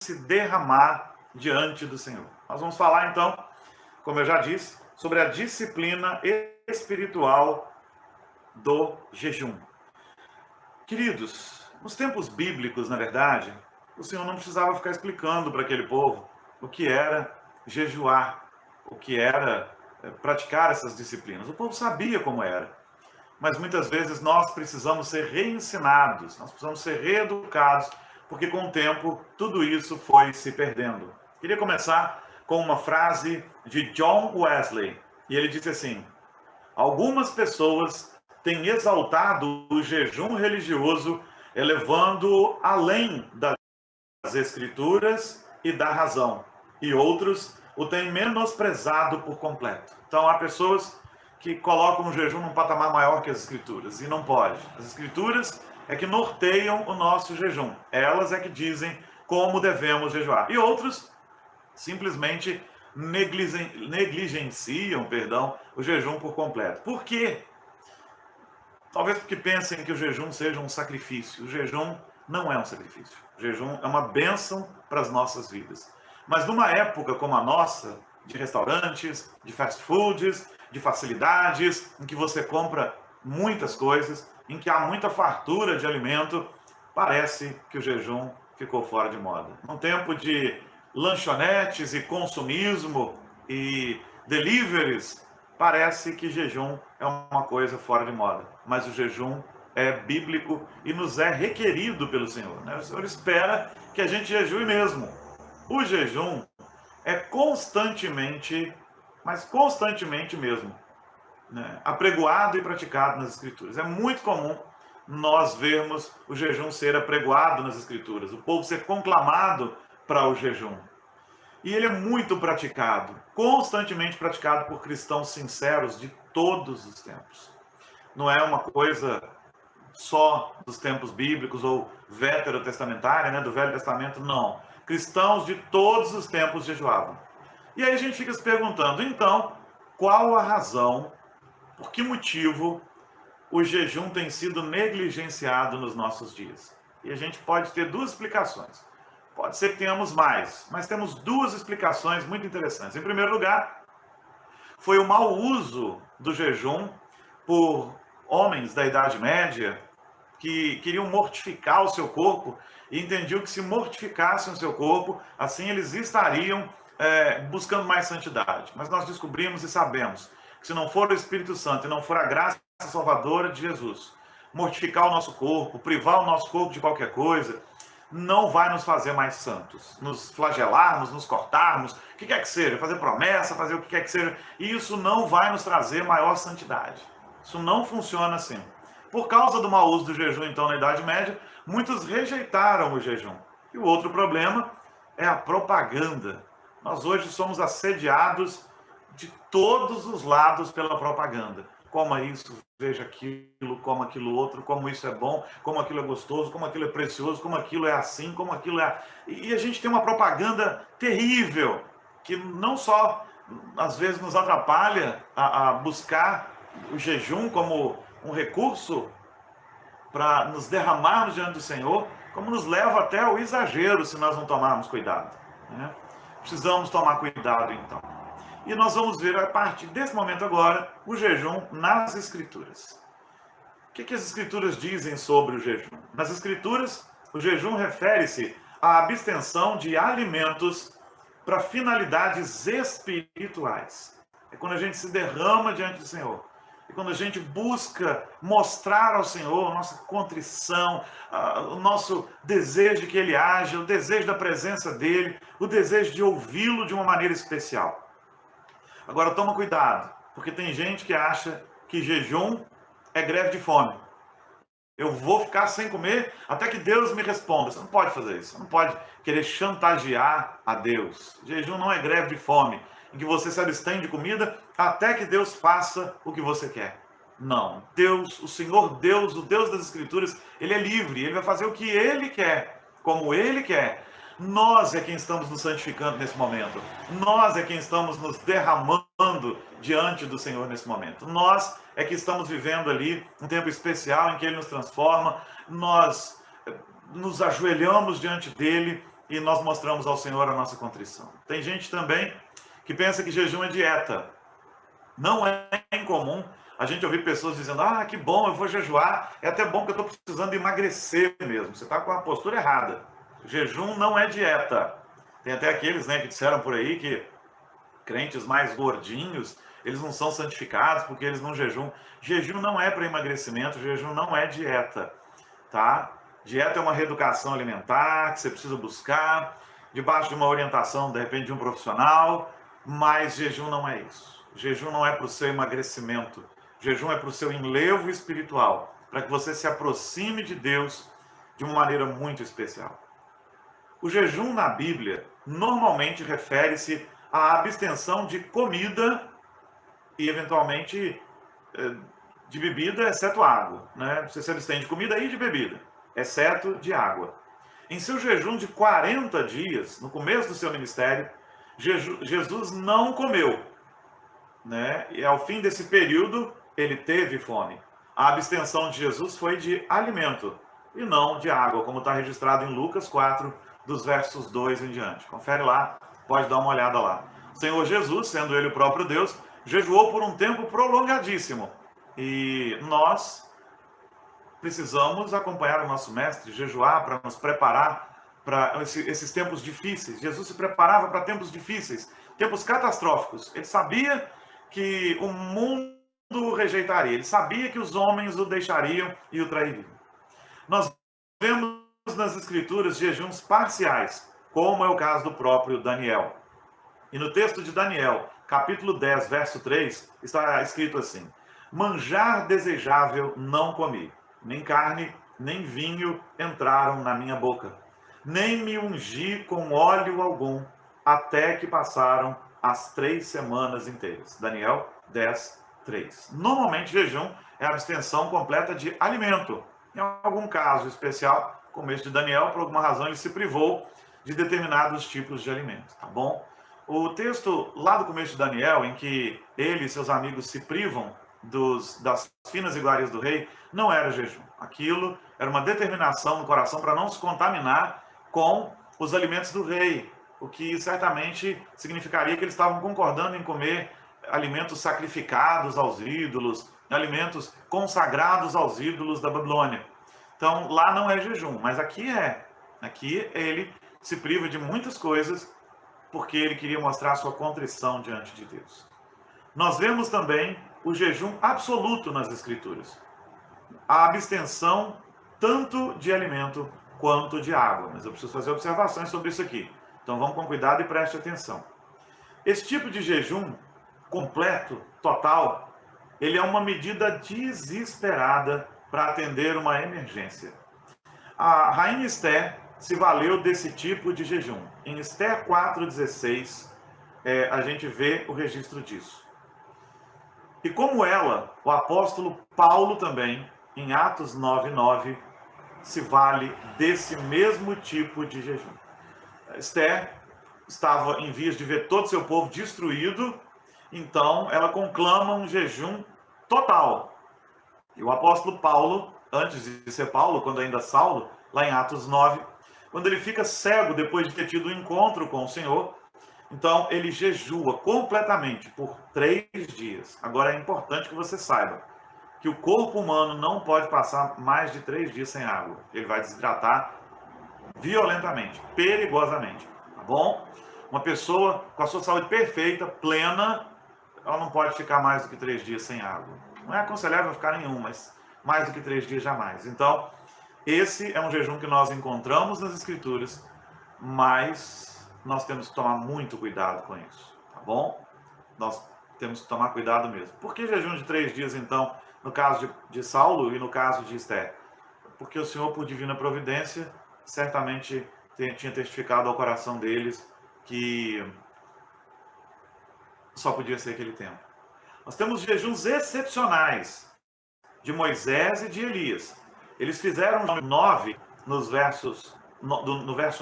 se derramar diante do Senhor. Nós vamos falar então, como eu já disse, sobre a disciplina espiritual do jejum. Queridos, nos tempos bíblicos, na verdade, o Senhor não precisava ficar explicando para aquele povo o que era jejuar, o que era praticar essas disciplinas. O povo sabia como era, mas muitas vezes nós precisamos ser reensinados, nós precisamos ser reeducados, porque com o tempo tudo isso foi se perdendo. Queria começar com uma frase de John Wesley, e ele disse assim: algumas pessoas têm exaltado o jejum religioso, elevando-o além das escrituras e da razão, e outros o têm menosprezado por completo. Então há pessoas que colocam o jejum num patamar maior que as escrituras, e não pode. As escrituras é que norteiam o nosso jejum, elas é que dizem como devemos jejuar, e outros simplesmente negligenciam, o jejum por completo. Por quê? Talvez porque pensem que o jejum seja um sacrifício. O jejum não é um sacrifício. O jejum é uma bênção para as nossas vidas. Mas numa época como a nossa, de restaurantes, de fast foods, de facilidades, em que você compra muitas coisas, em que há muita fartura de alimento, parece que o jejum ficou fora de moda. Num tempo de lanchonetes e consumismo e deliveries, parece que jejum é uma coisa fora de moda. Mas o jejum é bíblico e nos é requerido pelo Senhor, né? O Senhor espera que a gente jejue mesmo. O jejum é constantemente, mas constantemente mesmo, né, apregoado e praticado nas Escrituras. É muito comum nós vermos o jejum ser apregoado nas Escrituras, o povo ser conclamado para o jejum. E ele é muito praticado, constantemente praticado por cristãos sinceros de todos os tempos. Não é uma coisa só dos tempos bíblicos ou veterotestamentária, né, do Velho Testamento, não. Cristãos de todos os tempos jejuavam. E aí a gente fica se perguntando, então, qual a razão, por que motivo o jejum tem sido negligenciado nos nossos dias? E a gente pode ter duas explicações. Pode ser que tenhamos mais, mas temos duas explicações muito interessantes. Em primeiro lugar, foi o mau uso do jejum por homens da Idade Média que queriam mortificar o seu corpo e entendiam que se mortificassem o seu corpo, assim eles estariam buscando mais santidade. Mas nós descobrimos e sabemos que se não for o Espírito Santo e não for a graça salvadora de Jesus, mortificar o nosso corpo, privar o nosso corpo de qualquer coisa, não vai nos fazer mais santos. Nos flagelarmos, nos cortarmos, o que quer que seja, fazer promessa, fazer o que quer que seja, isso não vai nos trazer maior santidade. Isso não funciona assim. Por causa do mau uso do jejum, então, na Idade Média, muitos rejeitaram o jejum. E o outro problema é a propaganda. Nós hoje somos assediados de todos os lados pela propaganda. Coma isso, veja aquilo, coma aquilo outro, como isso é bom, como aquilo é gostoso, como aquilo é precioso, como aquilo é assim, como aquilo é... E a gente tem uma propaganda terrível, que não só, às vezes, nos atrapalha a buscar o jejum como um recurso para nos derramarmos diante do Senhor, como nos leva até ao exagero se nós não tomarmos cuidado, né? Precisamos tomar cuidado, então. E nós vamos ver, a partir desse momento agora, o jejum nas Escrituras. O que as Escrituras dizem sobre o jejum? Nas Escrituras, o jejum refere-se à abstenção de alimentos para finalidades espirituais. É quando a gente se derrama diante do Senhor. É quando a gente busca mostrar ao Senhor a nossa contrição, o nosso desejo de que Ele haja, o desejo da presença dEle, o desejo de ouvi-lo de uma maneira especial. Agora, toma cuidado, porque tem gente que acha que jejum é greve de fome. Eu vou ficar sem comer até que Deus me responda. Você não pode fazer isso. Você não pode querer chantagear a Deus. Jejum não é greve de fome, em que você se abstém de comida até que Deus faça o que você quer. Não. Deus, o Senhor Deus, o Deus das Escrituras, Ele é livre. Ele vai fazer o que Ele quer, como Ele quer. Nós é quem estamos nos santificando nesse momento. Nós é quem estamos nos derramando diante do Senhor nesse momento. Nós é que estamos vivendo ali um tempo especial em que Ele nos transforma. Nós nos ajoelhamos diante dEle e nós mostramos ao Senhor a nossa contrição. Tem gente também que pensa que jejum é dieta. Não é incomum a gente ouvir pessoas dizendo: ah, que bom, eu vou jejuar, é até bom que eu estou precisando emagrecer mesmo. Você está com a postura errada. Jejum não é dieta. Tem até aqueles, né, que disseram por aí que crentes mais gordinhos, eles não são santificados porque eles não jejuam. Jejum não é para emagrecimento, jejum não é dieta, tá? Dieta é uma reeducação alimentar que você precisa buscar, debaixo de uma orientação, de repente, de um profissional, mas jejum não é isso. Jejum não é para o seu emagrecimento. Jejum é para o seu enlevo espiritual, para que você se aproxime de Deus de uma maneira muito especial. O jejum na Bíblia normalmente refere-se à abstenção de comida e, eventualmente, de bebida, exceto água, né? Você se abstém de comida e de bebida, exceto de água. Em seu jejum de 40 dias, no começo do seu ministério, Jesus não comeu, né? E ao fim desse período, ele teve fome. A abstenção de Jesus foi de alimento e não de água, como está registrado em Lucas 4, dos versos 2 em diante. Confere lá, pode dar uma olhada lá. O Senhor Jesus, sendo ele o próprio Deus, jejuou por um tempo prolongadíssimo. E nós precisamos acompanhar o nosso mestre, jejuar para nos preparar para esses tempos difíceis. Jesus se preparava para tempos difíceis, tempos catastróficos. Ele sabia que o mundo o rejeitaria, ele sabia que os homens o deixariam e o trairiam. Nós vemos nas Escrituras jejuns parciais, como é o caso do próprio Daniel. E no texto de Daniel, capítulo 10, verso 3, está escrito assim: manjar desejável não comi, nem carne, nem vinho entraram na minha boca, nem me ungi com óleo algum, até que passaram as 3 semanas inteiras. Daniel 10, 3. Normalmente, jejum é a abstenção completa de alimento. Em algum caso especial, como esse de Daniel, por alguma razão ele se privou de determinados tipos de alimento, tá bom? O texto lá do começo de Daniel, em que ele e seus amigos se privam das finas iguarias do rei, não era jejum. Aquilo era uma determinação no coração para não se contaminar com os alimentos do rei, o que certamente significaria que eles estavam concordando em comer alimentos sacrificados aos ídolos, alimentos consagrados aos ídolos da Babilônia. Então, lá não é jejum, mas aqui é. Aqui ele se priva de muitas coisas porque ele queria mostrar a sua contrição diante de Deus. Nós vemos também o jejum absoluto nas Escrituras. A abstenção tanto de alimento quanto de água. Mas eu preciso fazer observações sobre isso aqui. Então vamos com cuidado e preste atenção. Esse tipo de jejum completo, total, ele é uma medida desesperada para atender uma emergência. A rainha Esther se valeu desse tipo de jejum. Em Esther 4,16, a gente vê o registro disso. E como ela, o apóstolo Paulo também, em Atos 9,9, se vale desse mesmo tipo de jejum. Esther estava em vias de ver todo o seu povo destruído, então ela conclama um jejum total. E o apóstolo Paulo, antes de ser Paulo, quando ainda Saulo, lá em Atos 9, quando ele fica cego depois de ter tido um encontro com o Senhor, então ele jejua completamente por 3 dias. Agora é importante que você saiba que o corpo humano não pode passar mais de 3 dias sem água. Ele vai desidratar violentamente, perigosamente, tá bom? Uma pessoa com a sua saúde perfeita, plena, ela não pode ficar mais do que 3 dias sem água. Não é aconselhável ficar nenhum, mas mais do que 3 dias jamais. Então, esse é um jejum que nós encontramos nas Escrituras, mas nós temos que tomar muito cuidado com isso, tá bom? Nós temos que tomar cuidado mesmo. Por que jejum de 3 dias, então, no caso de Saulo e no caso de Esther? Porque o Senhor, por divina providência, certamente tinha testificado ao coração deles que só podia ser aquele tempo. Nós temos jejuns excepcionais de Moisés e de Elias. Eles fizeram 9 no verso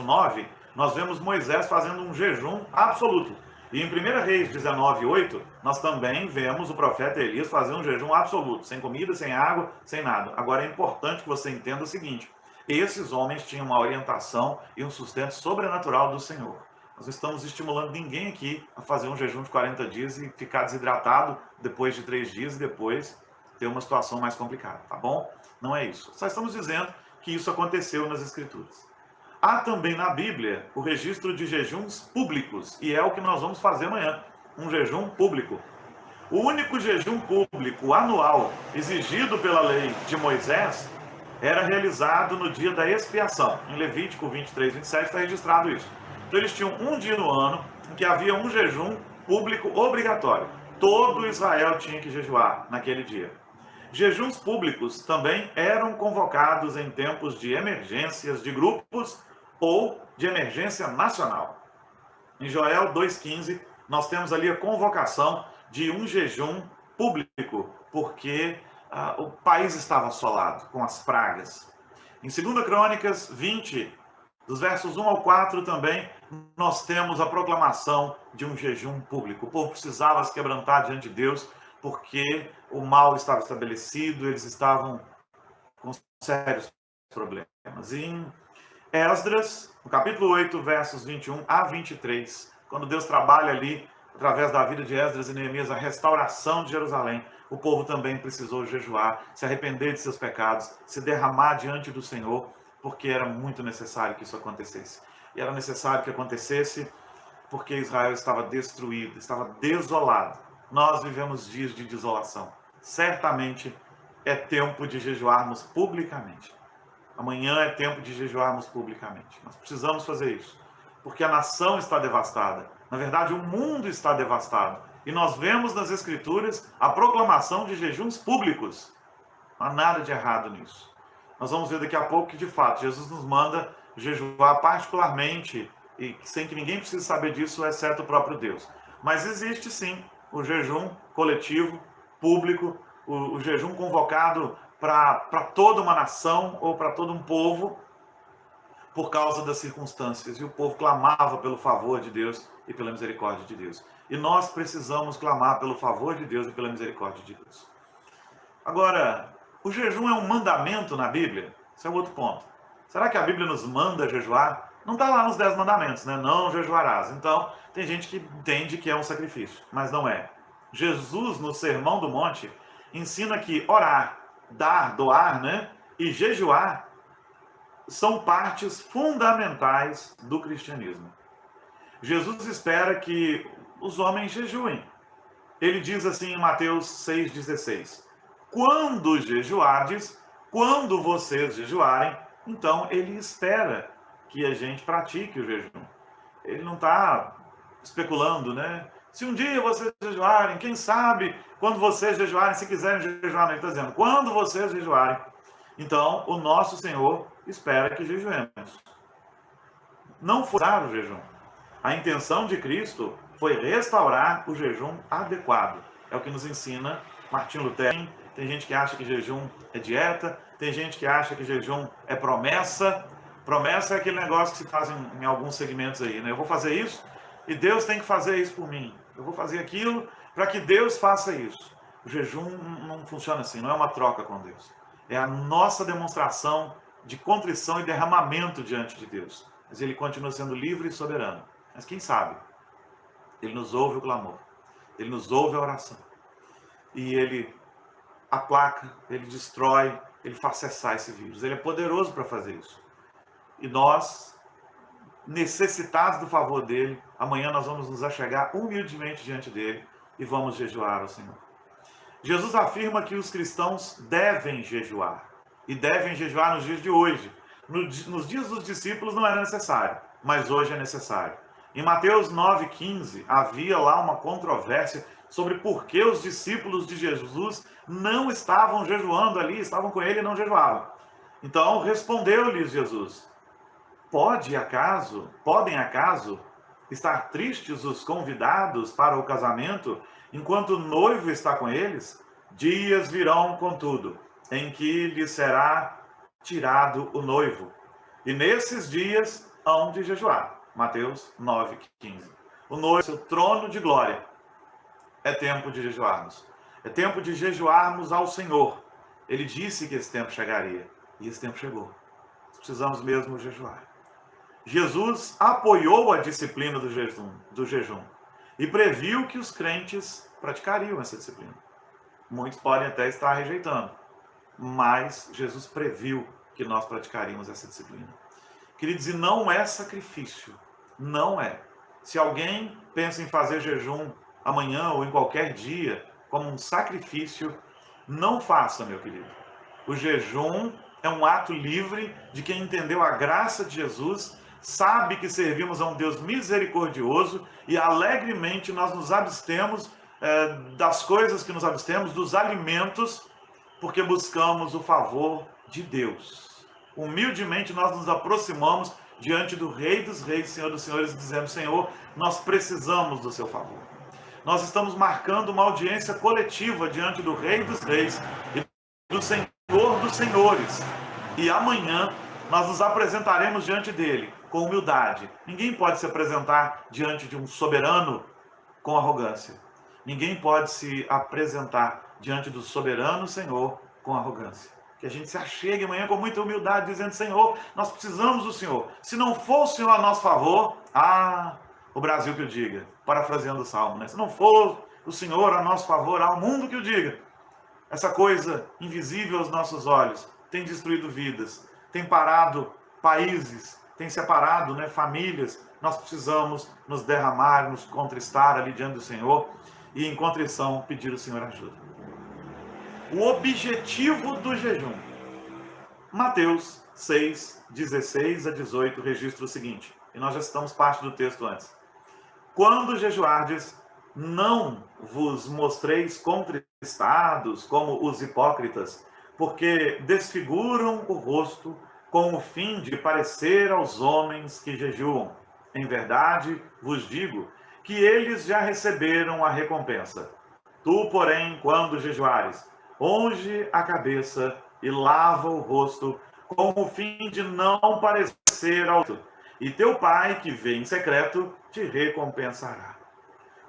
9, nós vemos Moisés fazendo um jejum absoluto. E em 1 Reis 19:8, nós também vemos o profeta Elias fazer um jejum absoluto, sem comida, sem água, sem nada. Agora é importante que você entenda o seguinte: Esses homens tinham uma orientação e um sustento sobrenatural do Senhor. Nós não estamos estimulando ninguém aqui a fazer um jejum de 40 dias e ficar desidratado depois de 3 dias e depois ter uma situação mais complicada, tá bom? Não é isso. Só estamos dizendo que isso aconteceu nas Escrituras. Há também na Bíblia o registro de jejuns públicos, e é o que nós vamos fazer amanhã, um jejum público. O único jejum público anual exigido pela lei de Moisés era realizado no dia da expiação. Em Levítico 23, 27 está registrado isso. Então eles tinham um dia no ano em que havia um jejum público obrigatório. Todo Israel tinha que jejuar naquele dia. Jejuns públicos também eram convocados em tempos de emergências de grupos ou de emergência nacional. Em Joel 2,15, nós temos ali a convocação de um jejum público, porque o país estava assolado com as pragas. Em 2 Crônicas 20, dos versos 1 ao 4 também, nós temos a proclamação de um jejum público. O povo precisava se quebrantar diante de Deus, porque o mal estava estabelecido, eles estavam com sérios problemas. E em Esdras, no capítulo 8, versos 21 a 23, quando Deus trabalha ali, através da vida de Esdras e Neemias, a restauração de Jerusalém, o povo também precisou jejuar, se arrepender de seus pecados, se derramar diante do Senhor, porque era muito necessário que isso acontecesse. E era necessário que acontecesse porque Israel estava destruído, estava desolado. Nós vivemos dias de desolação. Certamente é tempo de jejuarmos publicamente. Amanhã é tempo de jejuarmos publicamente. Nós precisamos fazer isso, porque a nação está devastada. Na verdade, o mundo está devastado. E nós vemos nas Escrituras a proclamação de jejuns públicos. Não há nada de errado nisso. Nós vamos ver daqui a pouco que, de fato, Jesus nos manda jejuar particularmente, e sem que ninguém precise saber disso, exceto o próprio Deus. Mas existe, sim, o jejum coletivo, público, o jejum convocado para toda uma nação ou para todo um povo, por causa das circunstâncias. E o povo clamava pelo favor de Deus e pela misericórdia de Deus. E nós precisamos clamar pelo favor de Deus e pela misericórdia de Deus. Agora, o jejum é um mandamento na Bíblia? Esse é outro ponto. Será que a Bíblia nos manda jejuar? Não está lá nos 10 mandamentos, né? Não jejuarás. Então, tem gente que entende que é um sacrifício, mas não é. Jesus, no Sermão do Monte, ensina que orar, dar, doar, né? E jejuar são partes fundamentais do cristianismo. Jesus espera que os homens jejuem. Ele diz assim em Mateus 6,16: quando jejuardes, quando vocês jejuarem, então ele espera que a gente pratique o jejum. Ele não está especulando, né? Se um dia vocês jejuarem, quem sabe, quando vocês jejuarem, se quiserem jejuar, ele está dizendo, quando vocês jejuarem. Então, o nosso Senhor espera que jejuemos. Não forçar o jejum. A intenção de Cristo foi restaurar o jejum adequado. É o que nos ensina Martim Lutero. Tem gente que acha que jejum é dieta, tem gente que acha que jejum é promessa. Promessa é aquele negócio que se faz em alguns segmentos aí, né? Eu vou fazer isso e Deus tem que fazer isso por mim. Eu vou fazer aquilo para que Deus faça isso. O jejum não funciona assim, não é uma troca com Deus. É a nossa demonstração de contrição e derramamento diante de Deus. Mas ele continua sendo livre e soberano. Mas quem sabe? Ele nos ouve o clamor. Ele nos ouve a oração. E ele aplaca, ele destrói, ele faz cessar esse vírus. Ele é poderoso para fazer isso. E nós, necessitados do favor dele, amanhã nós vamos nos achegar humildemente diante dele e vamos jejuar ao Senhor. Jesus afirma que os cristãos devem jejuar. E devem jejuar nos dias de hoje. Nos dias dos discípulos não era necessário, mas hoje é necessário. Em Mateus 9,15, havia lá uma controvérsia sobre por que os discípulos de Jesus não estavam jejuando ali, estavam com ele e não jejuavam. Então respondeu-lhes Jesus: podem acaso estar tristes os convidados para o casamento, enquanto o noivo está com eles? Dias virão, contudo, em que lhe será tirado o noivo. E nesses dias hão de jejuar. Mateus 9,15. O noivo, seu trono de glória. É tempo de jejuarmos. É tempo de jejuarmos ao Senhor. Ele disse que esse tempo chegaria. E esse tempo chegou. precisamos mesmo jejuar. Jesus apoiou a disciplina do jejum e previu que os crentes praticariam essa disciplina. Muitos podem até estar rejeitando, mas Jesus previu que nós praticaríamos essa disciplina. Queridos, e não é sacrifício, não é. Se alguém pensa em fazer jejum amanhã ou em qualquer dia como um sacrifício, não faça, meu querido. O jejum é um ato livre de quem entendeu a graça de Jesus, sabe que servimos a um Deus misericordioso e alegremente nós nos abstemos das coisas que nos abstemos, dos alimentos, porque buscamos o favor de Deus. Humildemente nós nos aproximamos diante do Rei dos Reis, Senhor dos Senhores, e dizemos: Senhor, nós precisamos do seu favor. Nós estamos marcando uma audiência coletiva diante do Rei dos Reis e do Senhor dos Senhores. E amanhã nós nos apresentaremos diante dele com humildade. Ninguém pode se apresentar diante de um soberano com arrogância. Ninguém pode se apresentar diante do soberano Senhor com arrogância. Que a gente se achegue amanhã com muita humildade, dizendo: Senhor, nós precisamos do Senhor. Se não for o Senhor a nosso favor, o Brasil que o diga, parafraseando o Salmo, né? Se não for o Senhor a nosso favor, o mundo que o diga. Essa coisa invisível aos nossos olhos tem destruído vidas, tem parado países, tem separado, famílias. Nós precisamos nos derramar, nos contristar ali diante do Senhor e em contrição pedir ao Senhor ajuda. O objetivo do jejum. Mateus 6, 16 a 18 registra o seguinte, e nós já citamos parte do texto antes. Quando jejuardes, não vos mostreis contristados como os hipócritas, porque desfiguram o rosto com o fim de parecer aos homens que jejuam. Em verdade, vos digo que eles já receberam a recompensa. Tu, porém, quando jejuares, unge a cabeça e lava o rosto, com o fim de não parecer ao outro. E teu Pai, que vê em secreto, te recompensará.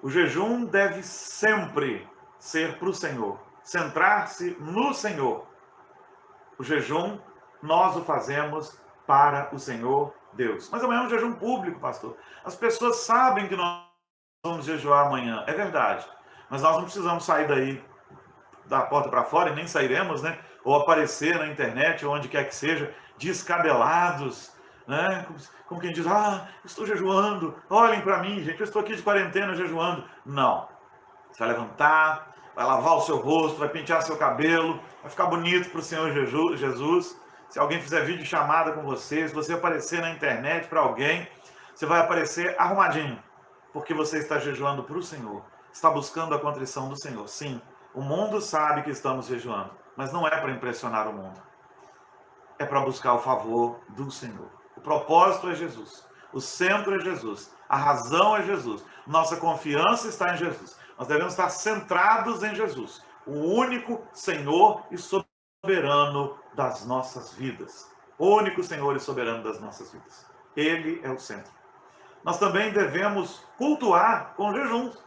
O jejum deve sempre ser para o Senhor, centrar-se no Senhor. O jejum, nós o fazemos para o Senhor Deus. Mas amanhã é um jejum público, pastor. As pessoas sabem que nós vamos jejuar amanhã, é verdade. Mas nós não precisamos sair daí da porta para fora, e nem sairemos, ou aparecer na internet, ou onde quer que seja, descabelados, como quem diz: estou jejuando, olhem para mim, gente, eu estou aqui de quarentena jejuando. Não. Você vai levantar, vai lavar o seu rosto, vai pentear seu cabelo, vai ficar bonito para o Senhor Jesus. Se alguém fizer vídeo chamada com você, se você aparecer na internet para alguém, você vai aparecer arrumadinho, porque você está jejuando para o Senhor, está buscando a contrição do Senhor. Sim, o mundo sabe que estamos jejuando, mas não é para impressionar o mundo. É para buscar o favor do Senhor. O propósito é Jesus. O centro é Jesus. A razão é Jesus. Nossa confiança está em Jesus. Nós devemos estar centrados em Jesus, o único Senhor e soberano das nossas vidas. O único Senhor e soberano das nossas vidas. Ele é o centro. Nós também devemos cultuar com jejuns.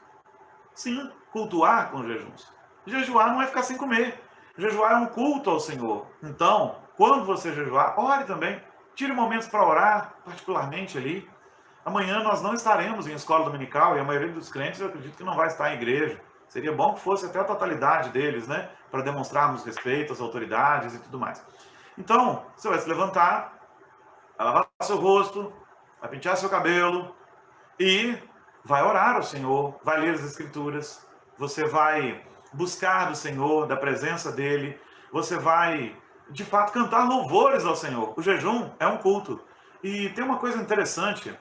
Sim, cultuar com jejuns. Jejuar não é ficar sem comer. Jejuar é um culto ao Senhor. Então, quando você jejuar, ore também. Tire momentos para orar, particularmente ali. Amanhã nós não estaremos em escola dominical e a maioria dos crentes, eu acredito que não vai estar em igreja. Seria bom que fosse até a totalidade deles, para demonstrarmos respeito às autoridades e tudo mais. Então, você vai se levantar, vai lavar seu rosto, vai pentear seu cabelo e vai orar ao Senhor, vai ler as Escrituras, você vai buscar do Senhor, da presença dEle, você vai, de fato, cantar louvores ao Senhor. O jejum é um culto. E tem uma coisa interessante,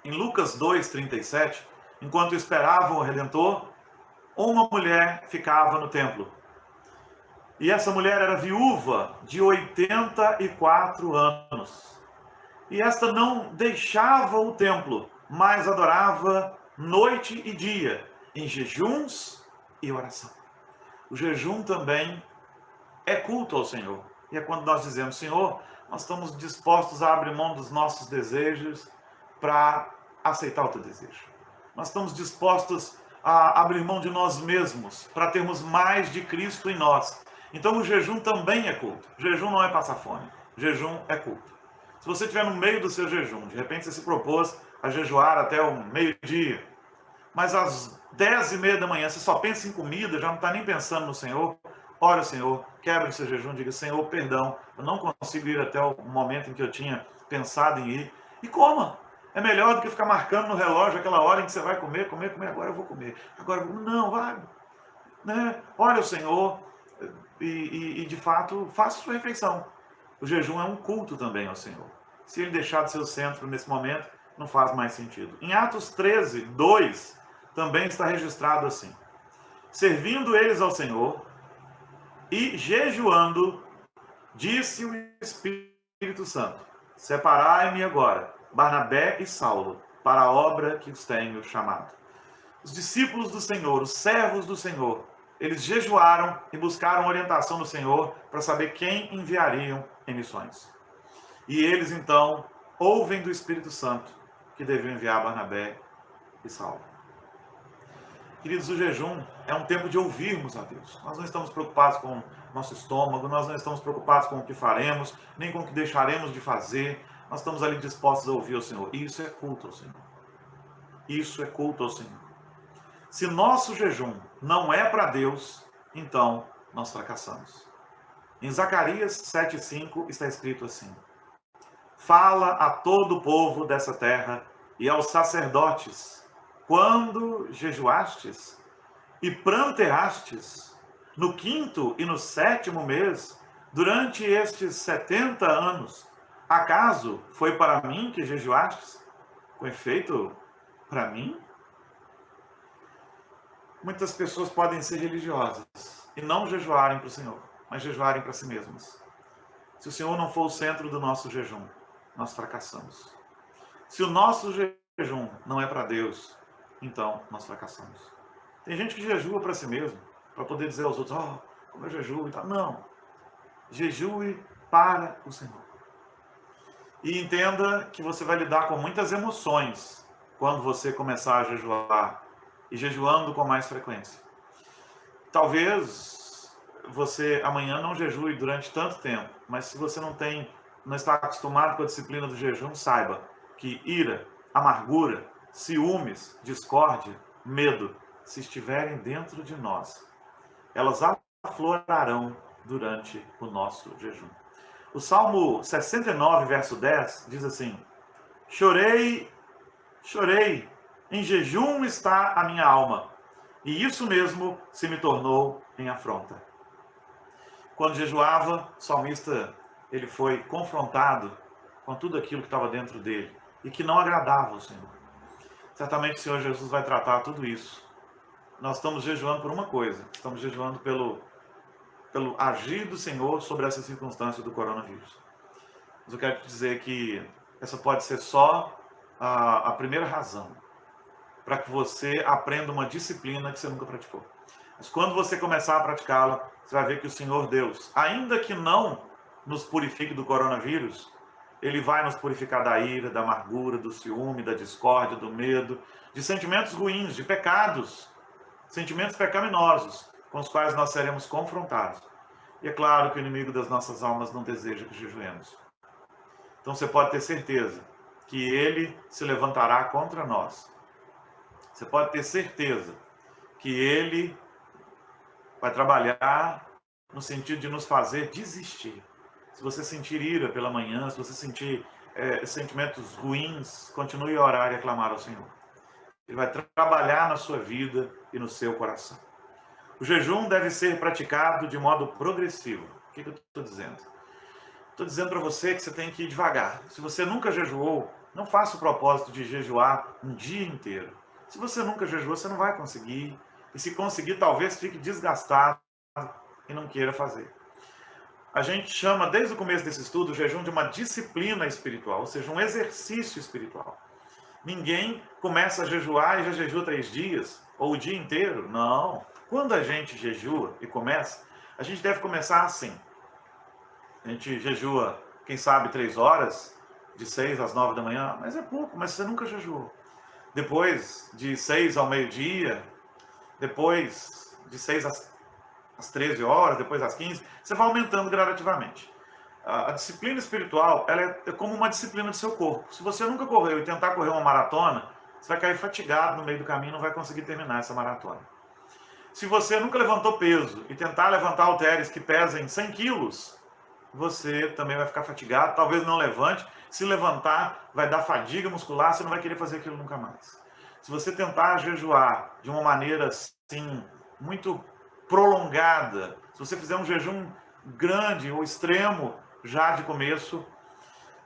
em Lucas 2:37, enquanto esperavam o Redentor, uma mulher ficava no templo. E essa mulher era viúva de 84 anos. E esta não deixava o templo, mas adorava noite e dia, em jejuns e oração. O jejum também é culto ao Senhor. E é quando nós dizemos: Senhor, nós estamos dispostos a abrir mão dos nossos desejos para aceitar o teu desejo. Nós estamos dispostos a abrir mão de nós mesmos para termos mais de Cristo em nós. Então o jejum também é culto. O jejum não é passar fome. O jejum é culto. Se você estiver no meio do seu jejum, de repente você se propôs a jejuar até o meio-dia, mas às 10h30 da manhã você só pensa em comida, já não está nem pensando no Senhor, ore ao Senhor, quebre o seu jejum, diga: Senhor, perdão, eu não consigo ir até o momento em que eu tinha pensado em ir, e coma. É melhor do que ficar marcando no relógio aquela hora em que você vai comer, agora eu vou comer, agora eu vou... Não, vai, né? Ore ao Senhor e de fato, faça sua refeição. O jejum é um culto também ao Senhor. Se ele deixar de ser o centro nesse momento, não faz mais sentido. Em Atos 13:2, também está registrado assim: servindo eles ao Senhor e jejuando, disse o Espírito Santo: separai-me agora, Barnabé e Saulo, para a obra que os tenho chamado. Os discípulos do Senhor, os servos do Senhor, eles jejuaram e buscaram orientação do Senhor para saber quem enviariam em missões. E eles, então, ouvem do Espírito Santo que deviam enviar Barnabé e Saulo. Queridos, o jejum é um tempo de ouvirmos a Deus. Nós não estamos preocupados com o nosso estômago, nós não estamos preocupados com o que faremos, nem com o que deixaremos de fazer. Nós estamos ali dispostos a ouvir o Senhor. E isso é culto ao Senhor. Isso é culto ao Senhor. Se nosso jejum não é para Deus, então nós fracassamos. Em Zacarias 7:5 está escrito assim: fala a todo o povo dessa terra e aos sacerdotes, quando jejuastes e pranteastes, no 5º e no 7º mês, durante estes 70 anos, acaso foi para mim que jejuastes? Com efeito, para mim? Muitas pessoas podem ser religiosas e não jejuarem para o Senhor, mas jejuarem para si mesmas. Se o Senhor não for o centro do nosso jejum, nós fracassamos. Se o nosso jejum não é para Deus, então nós fracassamos. Tem gente que jejua para si mesmo, para poder dizer aos outros: oh, como eu jejuo e tal. Não. Jejue para o Senhor. E entenda que você vai lidar com muitas emoções quando você começar a jejuar, e jejuando com mais frequência. Talvez você amanhã não jejue durante tanto tempo, mas se você não está acostumado com a disciplina do jejum, saiba que ira, amargura, ciúmes, discórdia, medo, se estiverem dentro de nós, elas aflorarão durante o nosso jejum. O Salmo 69, verso 10, diz assim: chorei, chorei, em jejum está a minha alma, e isso mesmo se me tornou em afronta. Quando jejuava, o salmista ele foi confrontado com tudo aquilo que estava dentro dele e que não agradava ao Senhor. Certamente o Senhor Jesus vai tratar tudo isso. Nós estamos jejuando por uma coisa: estamos jejuando pelo agir do Senhor sobre essa circunstância do coronavírus. Mas eu quero te dizer que essa pode ser só a primeira razão para que você aprenda uma disciplina que você nunca praticou. Mas quando você começar a praticá-la, você vai ver que o Senhor Deus, ainda que não nos purifique do coronavírus, Ele vai nos purificar da ira, da amargura, do ciúme, da discórdia, do medo, de sentimentos ruins, de pecados, sentimentos pecaminosos, com os quais nós seremos confrontados. E é claro que o inimigo das nossas almas não deseja que jejuemos. Então você pode ter certeza que ele se levantará contra nós. Você pode ter certeza que ele vai trabalhar no sentido de nos fazer desistir. Se você sentir ira pela manhã, se você sentir sentimentos ruins, continue a orar e a clamar ao Senhor. Ele vai trabalhar na sua vida e no seu coração. O jejum deve ser praticado de modo progressivo. O que eu estou dizendo? Estou dizendo para você que você tem que ir devagar. Se você nunca jejuou, não faça o propósito de jejuar um dia inteiro. Se você nunca jejuou, você não vai conseguir. E se conseguir, talvez fique desgastado e não queira fazer. A gente chama, desde o começo desse estudo, o jejum de uma disciplina espiritual, ou seja, um exercício espiritual. Ninguém começa a jejuar e já jejua 3 dias, ou o dia inteiro. Não. Quando a gente jejua e começa, a gente deve começar assim. A gente jejua, quem sabe, 3 horas, de 6 às 9 da manhã, mas é pouco, mas você nunca jejuou. Depois, de 6 ao meio-dia, depois de 6 às 13 horas, depois às 15, você vai aumentando gradativamente. A disciplina espiritual, ela é como uma disciplina do seu corpo. Se você nunca correu e tentar correr uma maratona, você vai cair fatigado no meio do caminho e não vai conseguir terminar essa maratona. Se você nunca levantou peso e tentar levantar halteres que pesem 100 quilos, você também vai ficar fatigado, talvez não levante. Se levantar, vai dar fadiga muscular, você não vai querer fazer aquilo nunca mais. Se você tentar jejuar de uma maneira assim, muito prolongada, se você fizer um jejum grande ou extremo já de começo,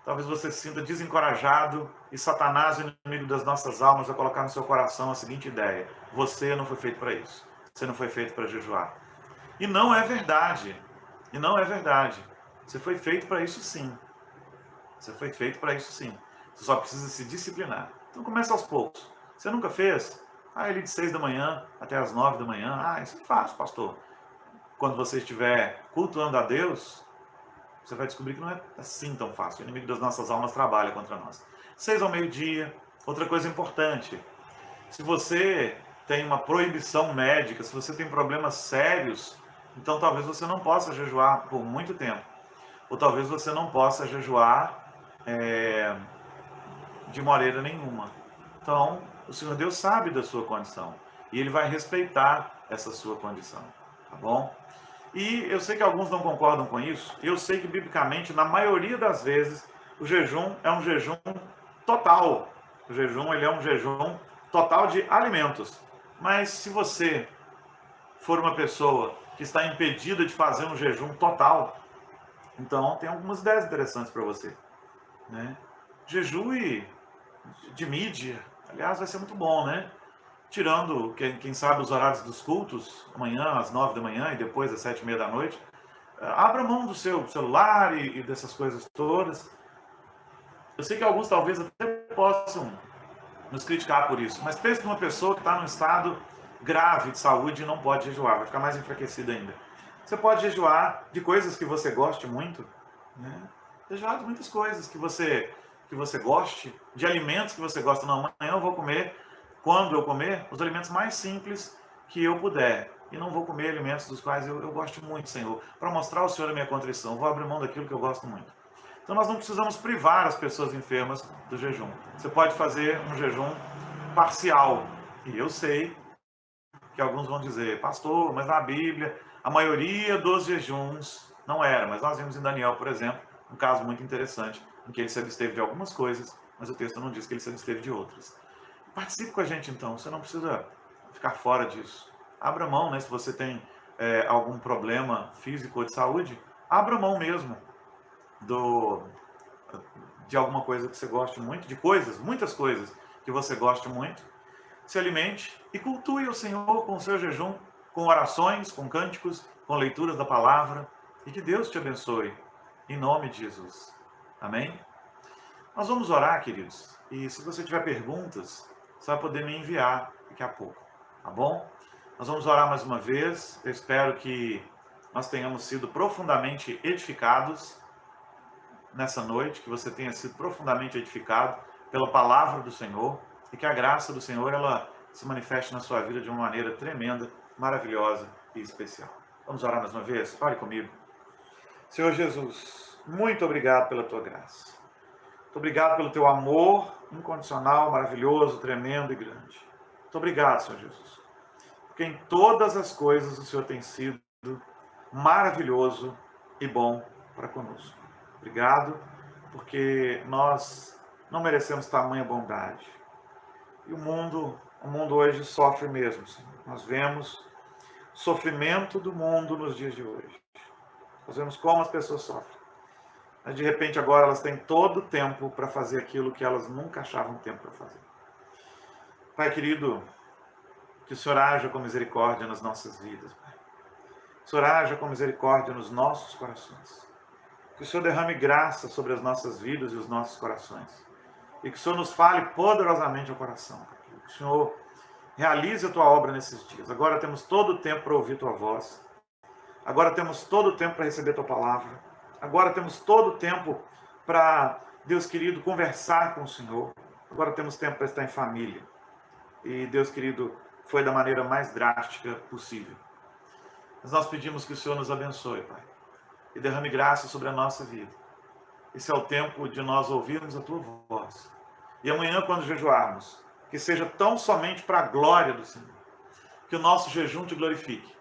talvez você se sinta desencorajado e Satanás, o inimigo das nossas almas, vai colocar no seu coração a seguinte ideia: você não foi feito para isso. Você não foi feito para jejuar. E não é verdade. E não é verdade. Você foi feito para isso sim. Você foi feito para isso sim. Você só precisa se disciplinar. Então começa aos poucos. Você nunca fez? Ele de 6 da manhã até as 9 da manhã. Isso é fácil, pastor. Quando você estiver cultuando a Deus, você vai descobrir que não é assim tão fácil. O inimigo das nossas almas trabalha contra nós. 6 ao meio-dia. Outra coisa importante. Se você tem uma proibição médica, se você tem problemas sérios, então talvez você não possa jejuar por muito tempo. Ou talvez você não possa jejuar de maneira nenhuma. Então, o Senhor Deus sabe da sua condição. E Ele vai respeitar essa sua condição. Tá bom? E eu sei que alguns não concordam com isso. Eu sei que, biblicamente, na maioria das vezes, o jejum é um jejum total. O jejum, ele é um jejum total de alimentos. Mas se você for uma pessoa que está impedida de fazer um jejum total, então tem algumas ideias interessantes para você. Né? Jejue de mídia, aliás, vai ser muito bom, né? Tirando, quem sabe, os horários dos cultos, amanhã às 9 da manhã e depois às 7h30 da noite. Abra mão do seu celular e dessas coisas todas. Eu sei que alguns talvez até possam nos criticar por isso, mas pense numa pessoa que está num estado grave de saúde e não pode jejuar, vai ficar mais enfraquecida ainda. Você pode jejuar de coisas que você goste muito, né? Jejuar de muitas coisas que você goste, de alimentos que você gosta. Não, amanhã eu vou comer, quando eu comer, os alimentos mais simples que eu puder. E não vou comer alimentos dos quais eu gosto muito, Senhor, para mostrar ao Senhor a minha contrição. Vou abrir mão daquilo que eu gosto muito. Então nós não precisamos privar as pessoas enfermas do jejum. Você pode fazer um jejum parcial. E eu sei que alguns vão dizer: pastor, mas na Bíblia a maioria dos jejuns não era. Mas nós vimos em Daniel, por exemplo, um caso muito interessante, em que ele se absteve de algumas coisas, mas o texto não diz que ele se absteve de outras. Participe com a gente então, você não precisa ficar fora disso. Abra mão, né? Se você tem algum problema físico ou de saúde, abra mão mesmo de alguma coisa que você goste muito, de coisas, muitas coisas que você goste muito. Se alimente e cultue o Senhor com o seu jejum, com orações, com cânticos, com leituras da palavra. E que Deus te abençoe, em nome de Jesus. Amém? Nós vamos orar, queridos. E se você tiver perguntas, você vai poder me enviar daqui a pouco. Tá bom? Nós vamos orar mais uma vez. Eu espero que nós tenhamos sido profundamente edificados nessa noite, que você tenha sido profundamente edificado pela palavra do Senhor e que a graça do Senhor ela se manifeste na sua vida de uma maneira tremenda, maravilhosa e especial. Vamos orar mais uma vez? Ore comigo. Senhor Jesus, muito obrigado pela tua graça. Muito obrigado pelo teu amor incondicional, maravilhoso, tremendo e grande. Muito obrigado, Senhor Jesus. Porque em todas as coisas o Senhor tem sido maravilhoso e bom para conosco. Obrigado, porque nós não merecemos tamanha bondade. E o mundo hoje sofre mesmo, Senhor. Nós vemos o sofrimento do mundo nos dias de hoje. Nós vemos como as pessoas sofrem. Mas de repente agora elas têm todo o tempo para fazer aquilo que elas nunca achavam tempo para fazer. Pai querido, que o Senhor haja com misericórdia nas nossas vidas, Pai. Que o Senhor haja com misericórdia nos nossos corações. Que o Senhor derrame graça sobre as nossas vidas e os nossos corações. E que o Senhor nos fale poderosamente ao coração. Pai. Que o Senhor realize a tua obra nesses dias. Agora temos todo o tempo para ouvir tua voz. Agora temos todo o tempo para receber tua palavra. Agora temos todo o tempo para, Deus querido, conversar com o Senhor. Agora temos tempo para estar em família. E, Deus querido, foi da maneira mais drástica possível. Mas nós pedimos que o Senhor nos abençoe, Pai. e derrame graça sobre a nossa vida. Esse é o tempo de nós ouvirmos a tua voz. E amanhã, quando jejuarmos, que seja tão somente para a glória do Senhor. Que o nosso jejum te glorifique.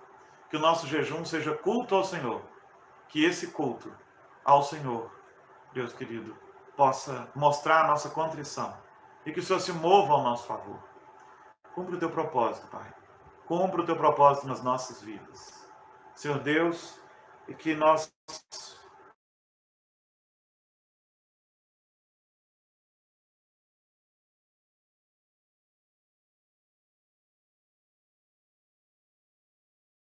Que o nosso jejum seja culto ao Senhor. Que esse culto ao Senhor, Deus querido, possa mostrar a nossa contrição. E que o Senhor se mova ao nosso favor. Cumpre o teu propósito, Pai. Cumpre o teu propósito nas nossas vidas. Senhor Deus, e que nós